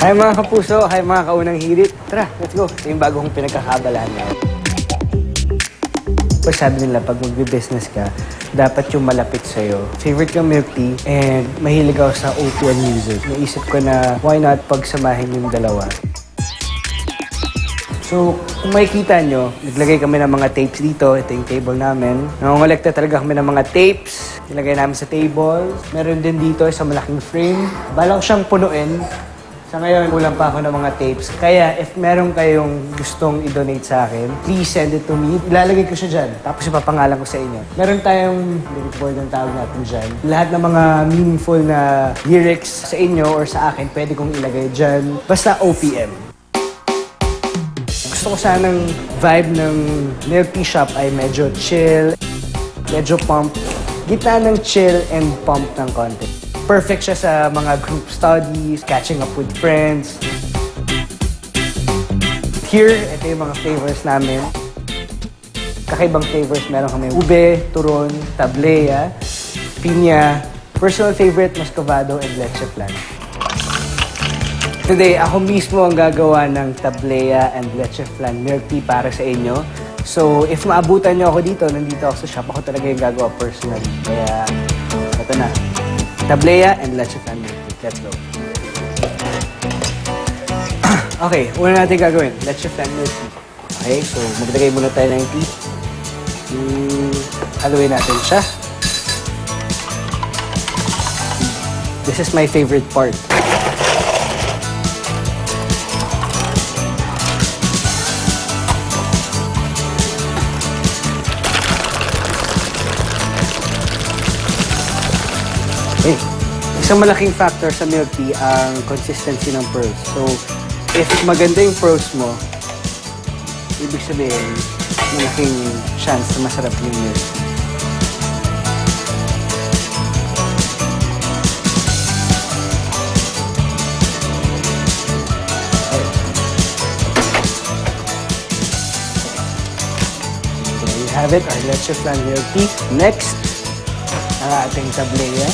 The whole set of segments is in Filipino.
Hi mga kapuso, hi mga kaunang hirit. Tara, let's go. Ito yung bago kong pinagkakabalaan ngayon. Pag sabi nila, pag magbe-business ka, dapat yung malapit sa'yo. Favorite kong milk tea and mahilig ako sa OPM music. Naisip ko na why not pagsamahin yung dalawa. So, kung makikita nyo, naglagay kami ng mga tapes dito. Ito yung table namin. Nangongolekta talaga kami ng mga tapes. Nilagay namin sa table. Meron din dito isang malaking frame. Bala ko siyang punuin. Sa ngayon, kulang pa ako ng mga tapes. Kaya, if meron kayong gustong i-donate sa akin, please send it to me. Ilalagay ko siya dyan. Tapos ipapangalan ko sa inyo. Meron tayong lyric board ang tawag natin dyan. Lahat ng mga meaningful na lyrics sa inyo or sa akin, pwede kong ilagay dyan. Basta OPM. Gusto ko sanang vibe ng milk tea shop ay medyo chill, medyo pump. Gitna ng chill and pump ng konti. Perfect siya sa mga group studies, catching up with friends. Here, ito yung mga flavors namin. Kakaibang flavors, meron kami ube, turon, tablea, piña, personal favorite, muscovado, and leche flan. Today, ako mismo ang gagawa ng tablea and leche flan milk tea para sa inyo. So, if maabutan nyo ako dito, nandito ako sa shop, ako talaga yung gagawa personally. Kaya, ito na. Tablea and leche flan milk tea. Let's go. Okay, una natin gagawin. Leche flan milk tea. Okay, so maglagay muna tayo ng tea. Haluin natin siya. This is my favorite part. Okay. Isang malaking factor sa milk tea ang consistency ng pearls. So, if maganda yung pearls mo, ibig sabihin, malaking chance na masarap yung milk tea. Okay. There you have it, our leche flan milk tea. Next, ang ating tablea.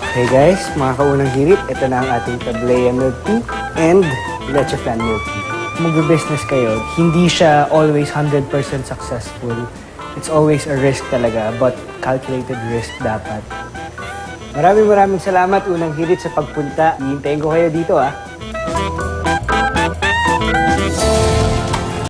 Okay guys, mga kaunang hirit, ito na ang ating tablea milk tea and leche flan milk tea. Kung magbe-business kayo, hindi siya always 100% successful. It's always a risk talaga, but calculated risk dapat. Maraming salamat unang hirit sa pagpunta. Hihintayin ko kayo dito